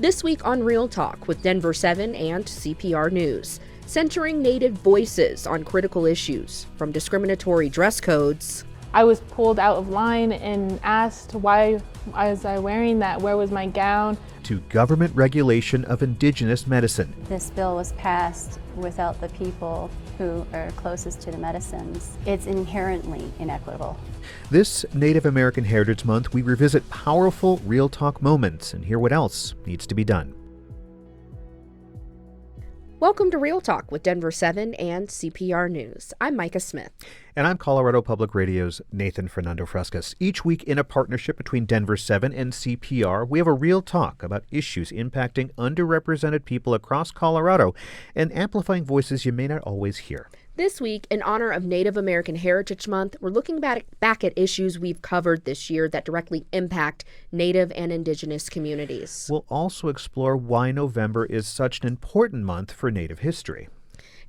This week on Real Talk with Denver7 and CPR News, centering Native voices on critical issues, from discriminatory dress codes. I was pulled out of line and asked why was I wearing that, where was my gown? To government regulation of Indigenous medicine. This bill was passed without the people who are closest to the medicines. It's inherently inequitable. This Native American Heritage Month, we revisit powerful Real Talk moments and hear what else needs to be done. Welcome to Real Talk with Denver7 and CPR News. I'm Micah Smith. And I'm Colorado Public Radio's Nathan Fernando Frescas. Each week in a partnership between Denver7 and CPR, we have a real talk about issues impacting underrepresented people across Colorado and amplifying voices you may not always hear. This week, in honor of Native American Heritage Month, we're looking back at issues we've covered this year that directly impact Native and Indigenous communities. We'll also explore why November is such an important month for Native history.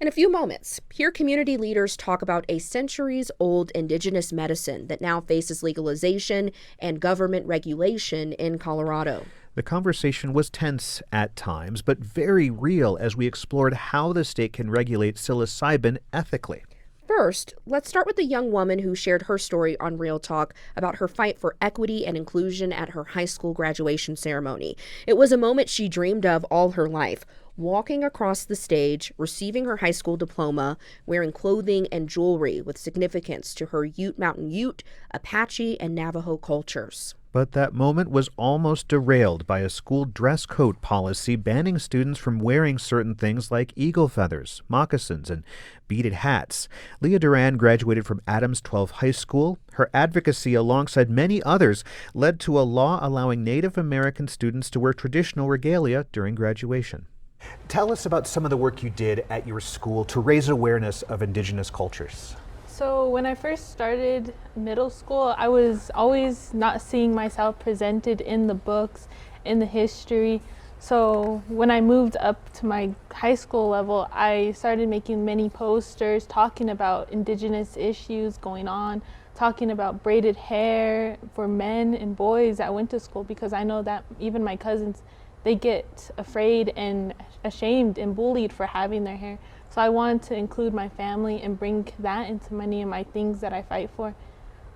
In a few moments, hear community leaders talk about a centuries-old Indigenous medicine that now faces legalization and government regulation in Colorado. The conversation was tense at times, but very real as we explored how the state can regulate psilocybin ethically. First, let's start with a young woman who shared her story on Real Talk about her fight for equity and inclusion at her high school graduation ceremony. It was a moment she dreamed of all her life, walking across the stage, receiving her high school diploma, wearing clothing and jewelry with significance to her Mountain Ute, Apache, and Navajo cultures. But that moment was almost derailed by a school dress code policy banning students from wearing certain things like eagle feathers, moccasins, and beaded hats. Leah Duran graduated from Adams 12 High School. Her advocacy, alongside many others, led to a law allowing Native American students to wear traditional regalia during graduation. Tell us about some of the work you did at your school to raise awareness of Indigenous cultures. So when I first started middle school, I was always not seeing myself presented in the books, in the history. So when I moved up to my high school level, I started making many posters talking about Indigenous issues going on, talking about braided hair for men and boys that went to school, because I know that even my cousins, they get afraid and ashamed and bullied for having their hair. So I wanted to include my family and bring that into many of my things that I fight for.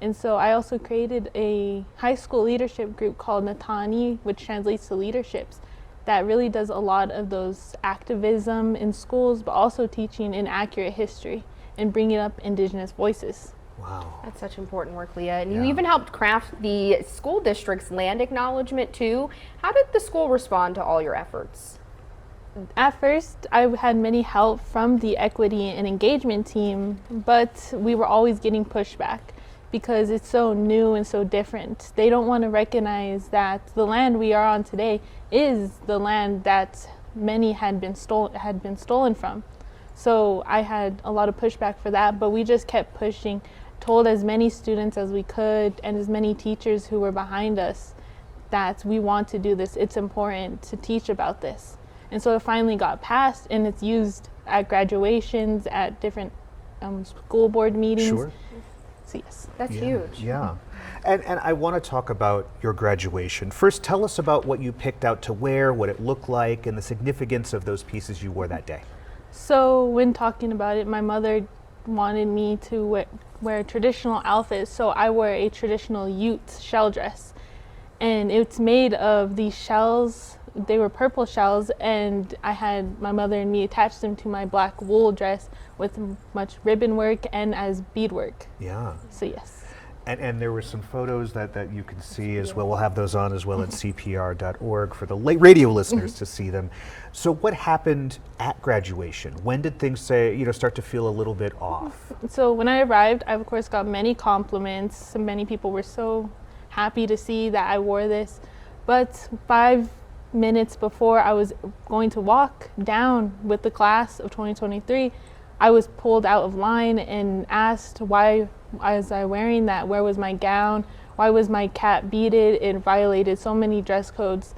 And so I also created a high school leadership group called Natani, which translates to leaderships, that really does a lot of those activism in schools, but also teaching inaccurate history and bringing up Indigenous voices. Wow. That's such important work, Leah. And you even helped craft the school district's land acknowledgement, too. How did the school respond to all your efforts? At first, I had many help from the equity and engagement team, but we were always getting pushback because it's so new and so different. They don't want to recognize that the land we are on today is the land that many had been stolen from. So I had a lot of pushback for that, but we just kept pushing, told as many students as we could and as many teachers who were behind us that we want to do this. It's important to teach about this. And so it finally got passed, and it's used at graduations, at different school board meetings. Sure. So yes. That's huge. Yeah. And I want to talk about your graduation. First, tell us about what you picked out to wear, what it looked like, and the significance of those pieces you wore that day. So when talking about it, my mother wanted me to wear traditional outfits, so I wore a traditional Ute shell dress. And it's made of these shells. They were purple shells, and I had my mother and me attach them to my black wool dress with much ribbon work and as beadwork. Yeah. So yes. And there were some photos that you can see as well. We'll have those on as well at cpr.org for the radio listeners to see them. So what happened at graduation? When did things start to feel a little bit off? So when I arrived, I of course got many compliments. Many people were so happy to see that I wore this. But 5 minutes before I was going to walk down with the class of 2023, I was pulled out of line and asked why was I wearing that, where was my gown, why was my cap beaded. It violated so many dress codes.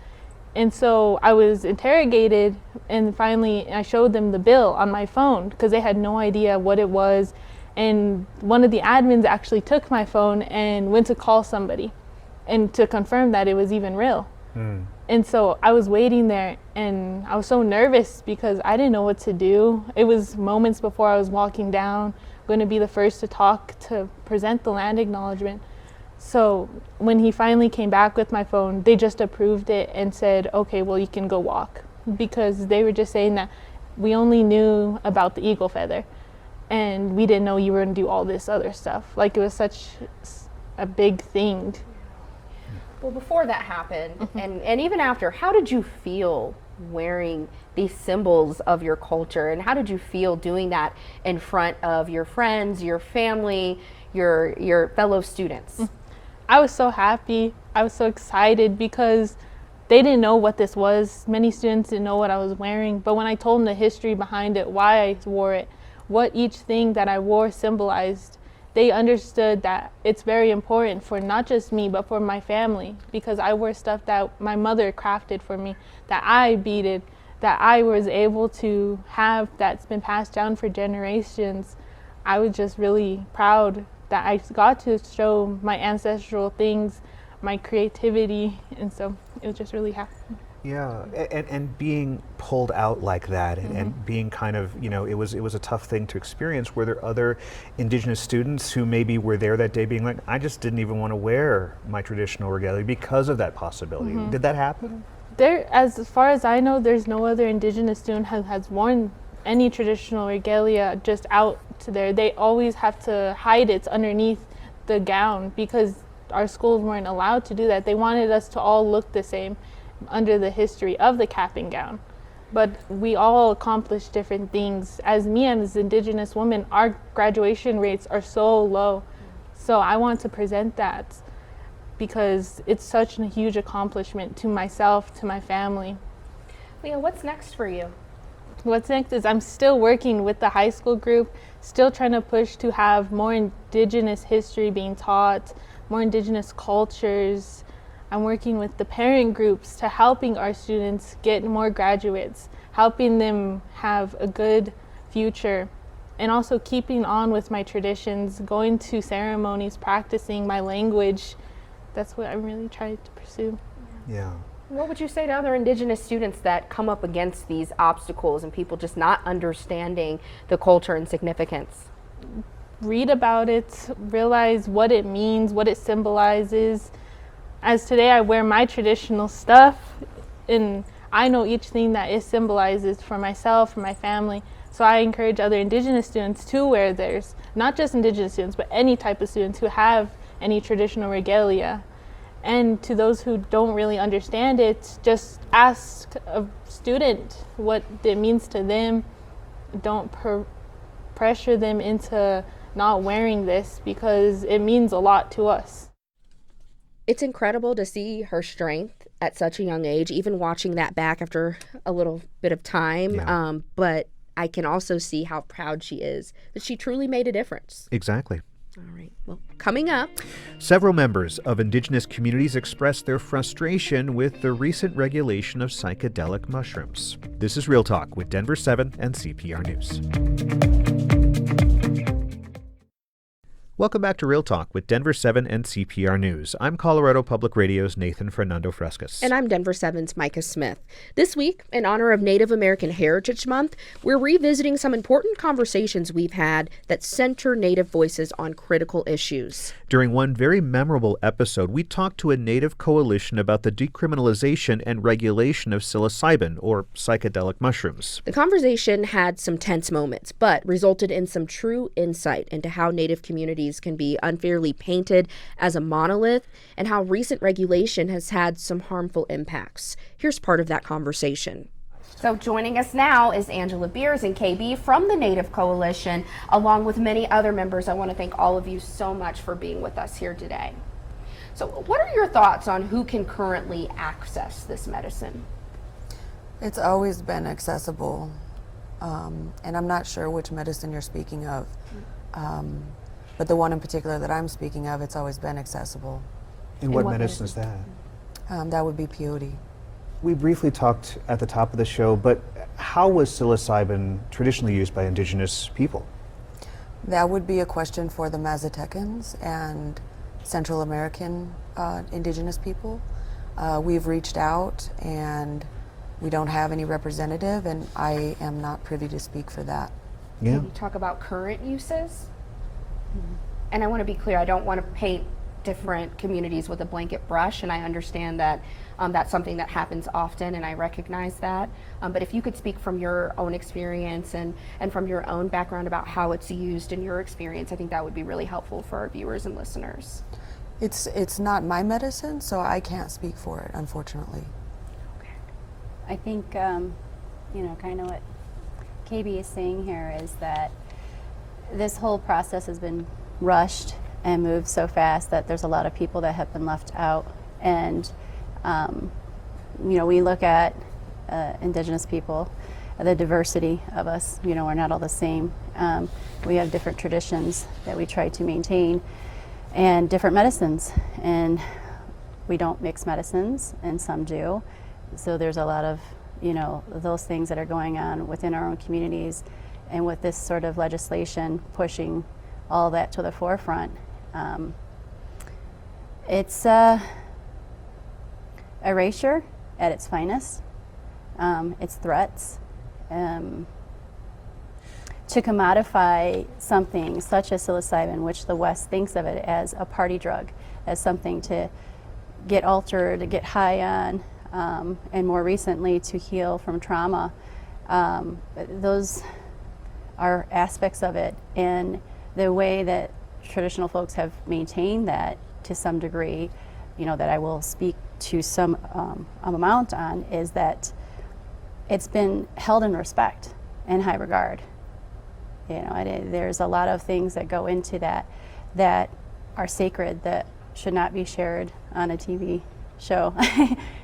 And so I was interrogated, and finally I showed them the bill on my phone because they had no idea what it was. And one of the admins actually took my phone and went to call somebody and to confirm that it was even real. And so I was waiting there, and I was so nervous because I didn't know what to do. It was moments before I was walking down, going to be the first to talk, to present the land acknowledgement. So when he finally came back with my phone, they just approved it and said, okay, well, you can go walk. Because they were just saying that we only knew about the eagle feather, and we didn't know you were going to do all this other stuff. Like, it was such a big thing. Well, before that happened, and even after, how did you feel wearing these symbols of your culture, and how did you feel doing that in front of your friends, your family, your fellow students? I was so happy. I was so excited because they didn't know what this was. Many students didn't know what I was wearing, but when I told them the history behind it, why I wore it, what each thing that I wore symbolized, they understood that it's very important for not just me, but for my family, because I wore stuff that my mother crafted for me, that I beaded, that I was able to have, that's been passed down for generations. I was just really proud that I got to show my ancestral things, my creativity, and so it was just really happy. Yeah, and being pulled out like that, and being kind of, it was a tough thing to experience. Were there other Indigenous students who maybe were there that day being like, I just didn't even want to wear my traditional regalia because of that possibility? Did that happen? There, as far as I know, there's no other Indigenous student who has worn any traditional regalia just out to there. They always have to hide it underneath the gown because our schools weren't allowed to do that. They wanted us to all look the same under the history of the cap and gown. But we all accomplish different things. As me, as an Indigenous woman, our graduation rates are so low. So I want to present that because it's such a huge accomplishment to myself, to my family. Leah, what's next for you? What's next is I'm still working with the high school group, still trying to push to have more Indigenous history being taught, more Indigenous cultures. I'm working with the parent groups to helping our students get more graduates, helping them have a good future, and also keeping on with my traditions, going to ceremonies, practicing my language. That's what I'm really trying to pursue. Yeah. What would you say to other Indigenous students that come up against these obstacles and people just not understanding the culture and significance? Read about it, realize what it means, what it symbolizes. As today I wear my traditional stuff, and I know each thing that it symbolizes for myself, for my family. So I encourage other Indigenous students to wear theirs. Not just Indigenous students, but any type of students who have any traditional regalia. And to those who don't really understand it, just ask a student what it means to them. Don't pressure them into not wearing this because it means a lot to us. It's incredible to see her strength at such a young age, even watching that back after a little bit of time. Yeah. But I can also see how proud she is that she truly made a difference. Exactly. All right. Well, coming up, Several members of Indigenous communities expressed their frustration with the recent regulation of psychedelic mushrooms. This is Real Talk with Denver7 and CPR News. Welcome back to Real Talk with Denver7 and CPR News. I'm Colorado Public Radio's Nathan Fernando Frescas. and I'm Denver7's Micah Smith. This week, in honor of Native American Heritage Month, we're revisiting some important conversations we've had that center Native voices on critical issues. During one very memorable episode, we talked to a Native coalition about the decriminalization and regulation of psilocybin, or psychedelic mushrooms. The conversation had some tense moments, but resulted in some true insight into how Native communities can be unfairly painted as a monolith and how recent regulation has had some harmful impacts. Here's part of that conversation. So joining us now is Angela Beers and KB from the Native Coalition, along with many other members. I want to thank all of you so much for being with us here today. So what are your thoughts on who can currently access this medicine? It's always been accessible, and I'm not sure which medicine you're speaking of, but the one in particular that I'm speaking of, it's always been accessible. And what medicine is that? That would be peyote. We briefly talked at the top of the show, but how was psilocybin traditionally used by Indigenous people? That would be a question for the Mazatecans and Central American Indigenous people. We've reached out and we don't have any representative, and I am not privy to speak for that. Yeah. Can you talk about current uses? And I want to be clear, I don't want to paint different communities with a blanket brush, and I understand that that's something that happens often, and I recognize that. But if you could speak from your own experience and from your own background about how it's used in your experience, I think that would be really helpful for our viewers and listeners. It's not my medicine, so I can't speak for it, unfortunately. I think, kind of what KB is saying here is that this whole process has been rushed and moved so fast that there's a lot of people that have been left out. And, we look at Indigenous people, the diversity of us, we're not all the same. We have different traditions that we try to maintain and different medicines. And we don't mix medicines, and some do. So there's a lot of, those things that are going on within our own communities. And with this sort of legislation pushing all that to the forefront, it's erasure at its finest. It's threats. To commodify something such as psilocybin, which the West thinks of it as a party drug, as something to get altered, to get high on, and more recently to heal from trauma. Those are aspects of it, and the way that traditional folks have maintained that to some degree, that I will speak to some amount on, is that it's been held in respect and high regard. There's a lot of things that go into that are sacred, that should not be shared on a TV show.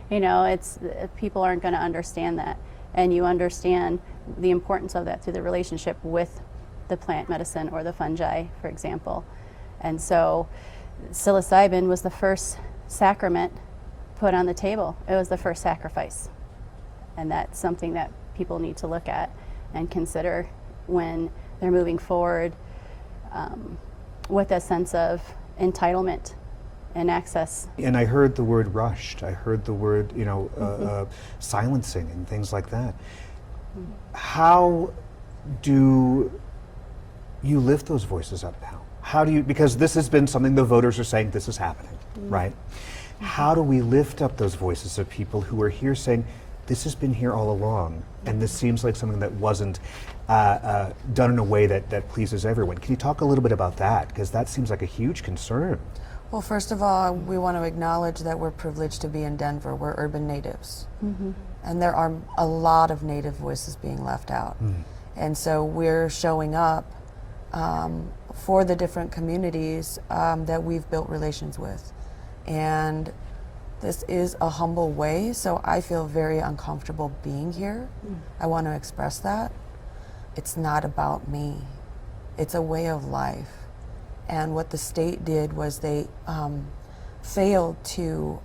It's people aren't going to understand that, and you understand the importance of that through the relationship with the plant medicine or the fungi, for example. And so psilocybin was the first sacrament put on the table. It was the first sacrifice. And that's something that people need to look at and consider when they're moving forward with a sense of entitlement and access. And I heard the word rushed. I heard the word, silencing and things like that. How do you lift those voices up now? How do you, because this has been something the voters are saying this is happening, right? How do we lift up those voices of people who are here saying, this has been here all along, and this seems like something that wasn't done in a way that pleases everyone? Can you talk a little bit about that? Because that seems like a huge concern. Well, first of all, we want to acknowledge that we're privileged to be in Denver. We're urban natives. And there are a lot of Native voices being left out. And so we're showing up for the different communities that we've built relations with. And this is a humble way, so I feel very uncomfortable being here. I want to express that. It's not about me. It's a way of life. And what the state did was they failed to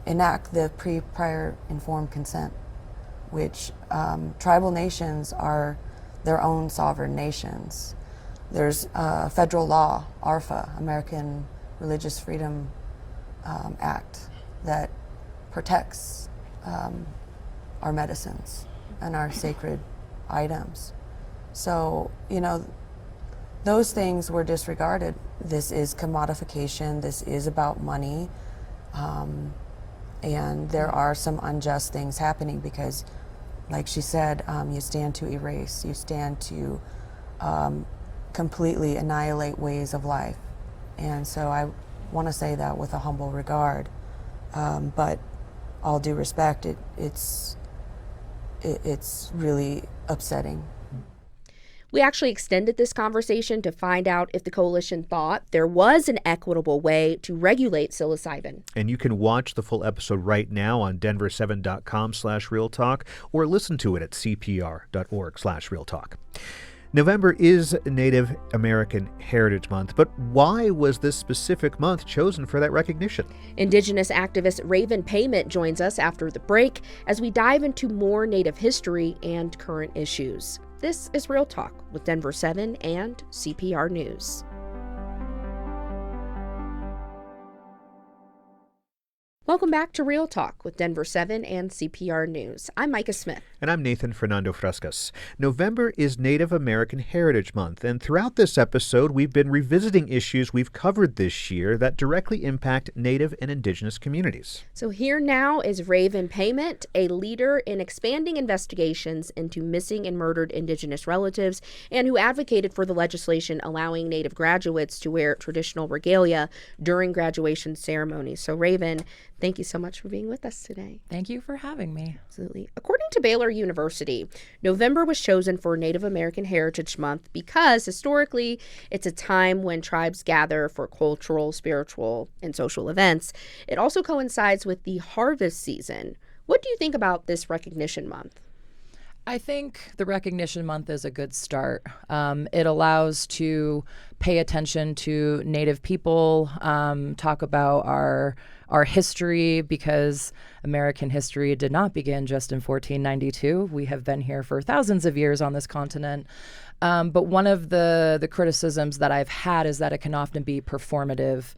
enact the prior informed consent, which tribal nations are their own sovereign nations. There's federal law, ARFA, American Religious Freedom Act, that protects our medicines and our sacred items. So, those things were disregarded. This is commodification, this is about money, and there are some unjust things happening because, like she said, you stand to erase, you stand to completely annihilate ways of life. And so I want to say that with a humble regard, but all due respect, it's really upsetting. We actually extended this conversation to find out if the coalition thought there was an equitable way to regulate psilocybin. And you can watch the full episode right now on denver7.com/realtalk or listen to it at cpr.org/realtalk. November is Native American Heritage Month, but why was this specific month chosen for that recognition? Indigenous activist Raven Payment joins us after the break as we dive into more Native history and current issues. This is Real Talk with Denver7 and CPR News. Welcome back to Real Talk with Denver7 and CPR News. I'm Micah Smith. And I'm Nathan Fernando Frescas. November is Native American Heritage Month, and throughout this episode, we've been revisiting issues we've covered this year that directly impact Native and Indigenous communities. So here now is Raven Payment, a leader in expanding investigations into missing and murdered Indigenous relatives, and who advocated for the legislation allowing Native graduates to wear traditional regalia during graduation ceremonies. So Raven, thank you so much for being with us today. Thank you for having me. Absolutely. According to Baylor University, November was chosen for Native American Heritage Month because historically it's a time when tribes gather for cultural, spiritual, and social events. It also coincides with the harvest season. What do you think about this recognition month? I think the Recognition Month is a good start. It allows to pay attention to Native people, talk about our history, because American history did not begin just in 1492. We have been here for thousands of years on this continent. But one of the criticisms that I've had is that it can often be performative.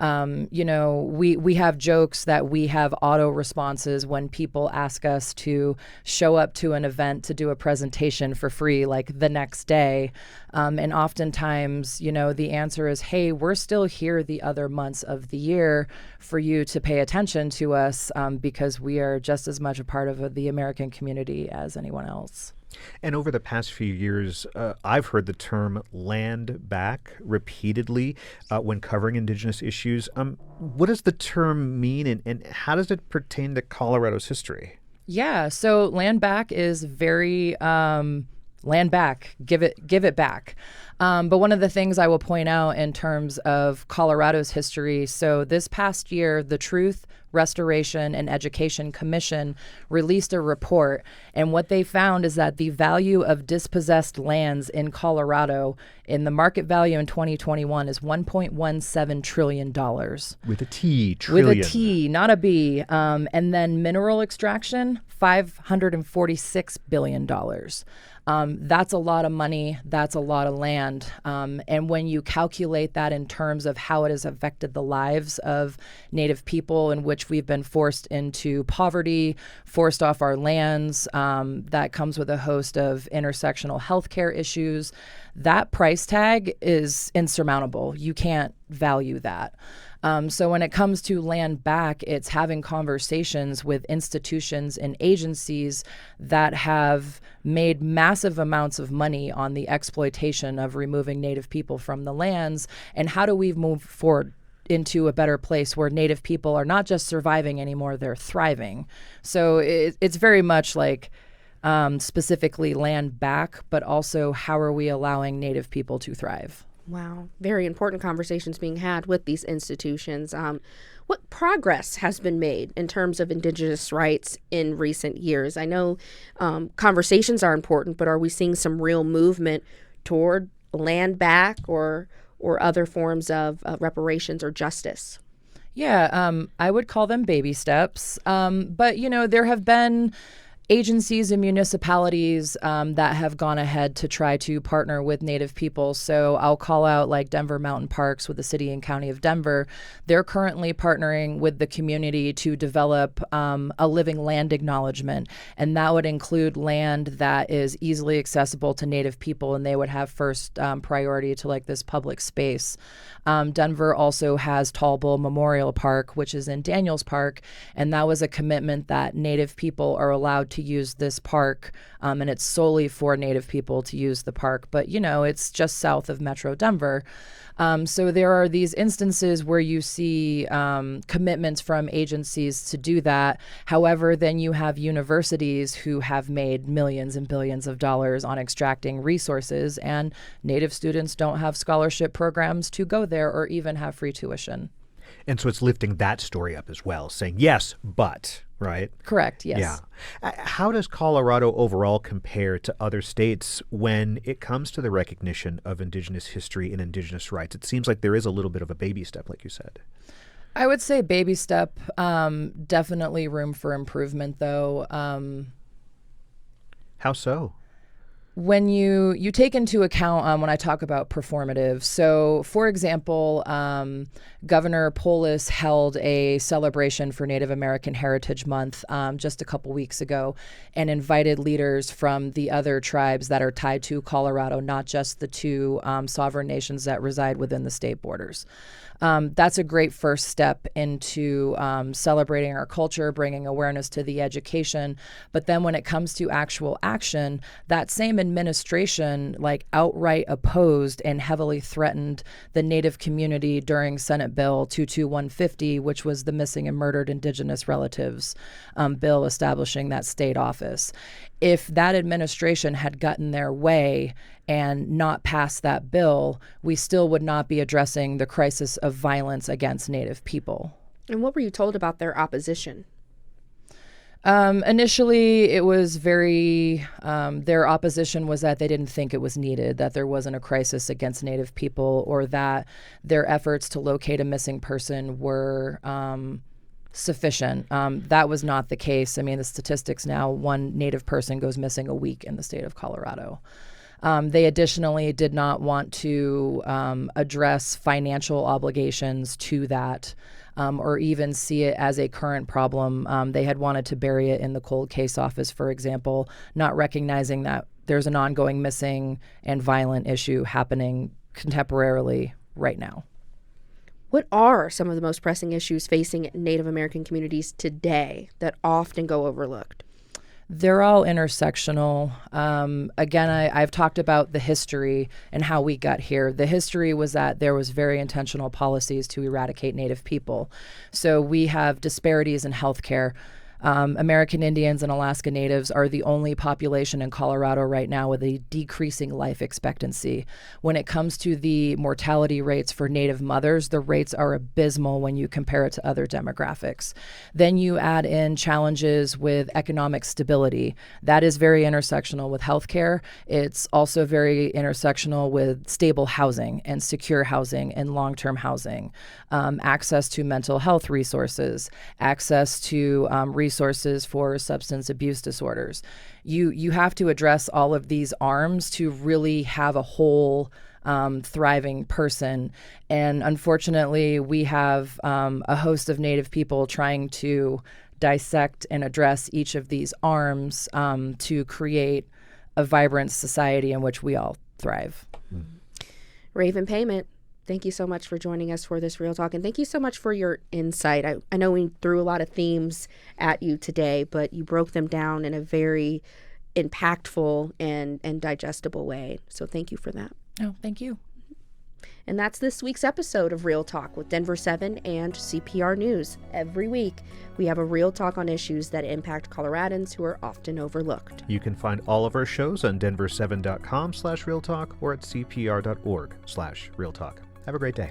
We have jokes that we have auto responses when people ask us to show up to an event to do a presentation for free, like the next day. And oftentimes, the answer is, hey, we're still here the other months of the year for you to pay attention to us, because we are just as much a part of the American community as anyone else. And over the past few years, I've heard the term land back repeatedly when covering Indigenous issues. What does the term mean, and how does it pertain to Colorado's history? Yeah, so land back is very land back, give it back. But one of the things I will point out in terms of Colorado's history, so this past year, the Truth, Restoration, and Education Commission released a report, and what they found is that the value of dispossessed lands in Colorado, in the market value in 2021, is $1.17 trillion. With a T, trillion. With a T, not a B. And then mineral extraction, $546 billion. That's a lot of money. That's a lot of land. And when you calculate that in terms of how it has affected the lives of Native people, in which we've been forced into poverty, forced off our lands, that comes with a host of intersectional healthcare issues, that price tag is insurmountable. You can't value that. So when it comes to land back, it's having conversations with institutions and agencies that have made massive amounts of money on the exploitation of removing Native people from the lands, and how do we move forward into a better place where Native people are not just surviving anymore, they're thriving. So it's very much like specifically land back, but also how are we allowing Native people to thrive? Wow. Very important conversations being had with these institutions. What progress has been made in terms of Indigenous rights in recent years? I know conversations are important, but are we seeing some real movement toward land back or other forms of reparations or justice? Yeah, I would call them baby steps. But, there have been agencies and municipalities that have gone ahead to try to partner with Native people. So I'll call out like Denver Mountain Parks with the city and county of Denver. They're currently partnering with the community to develop a living land acknowledgement. And that would include land that is easily accessible to Native people, and they would have first priority to like this public space. Denver also has Tall Bull Memorial Park, which is in Daniels Park, and that was a commitment that Native people are allowed to use this park, and it's solely for Native people to use the park. But, it's just south of Metro Denver. So there are these instances where you see commitments from agencies to do that. However, then you have universities who have made millions and billions of dollars on extracting resources, and Native students don't have scholarship programs to go there or even have free tuition. And so it's lifting that story up as well, saying, yes, but, right? Correct, yes. Yeah. How does Colorado overall compare to other states when it comes to the recognition of Indigenous history and Indigenous rights? It seems like there is a little bit of a baby step, like you said. I would say baby step, definitely room for improvement, though. How so? when you take into account when I talk about performative, so for example, Governor Polis held a celebration for Native American Heritage Month just a couple weeks ago and invited leaders from the other tribes that are tied to Colorado, not just the two sovereign nations that reside within the state borders. That's a great first step into celebrating our culture, bringing awareness to the education. But then when it comes to actual action, that same administration outright opposed and heavily threatened the Native community during Senate Bill 22150, which was the Missing and Murdered Indigenous Relatives bill establishing that state office. If that administration had gotten their way and not passed that bill, we still would not be addressing the crisis of violence against Native people. And what were you told about their opposition? Initially, it was their opposition was that they didn't think it was needed, that there wasn't a crisis against Native people, or that their efforts to locate a missing person were sufficient. That was not the case. I mean, the statistics now, one Native person goes missing a week in the state of Colorado. They additionally did not want to address financial obligations to that or even see it as a current problem. They had wanted to bury it in the cold case office, for example, not recognizing that there's an ongoing missing and violent issue happening contemporarily right now. What are some of the most pressing issues facing Native American communities today that often go overlooked? They're all intersectional. Again, I've talked about the history and how we got here. The history was that there was very intentional policies to eradicate Native people. So we have disparities in healthcare. American Indians and Alaska Natives are the only population in Colorado right now with a decreasing life expectancy. When it comes to the mortality rates for Native mothers, the rates are abysmal when you compare it to other demographics. Then you add in challenges with economic stability. That is very intersectional with healthcare. It's also very intersectional with stable housing and secure housing and long-term housing, access to mental health resources, access to resources for substance abuse disorders. You have to address all of these arms to really have a whole thriving person. And unfortunately, we have a host of Native people trying to dissect and address each of these arms to create a vibrant society in which we all thrive. Raven Payment, thank you so much for joining us for this Real Talk, and thank you so much for your insight. I know we threw a lot of themes at you today, but you broke them down in a very impactful and digestible way. So thank you for that. Oh, thank you. And that's this week's episode of Real Talk with Denver7 and CPR News. Every week, we have a real talk on issues that impact Coloradans who are often overlooked. You can find all of our shows on denver7.com/realtalk or at cpr.org/realtalk. Have a great day.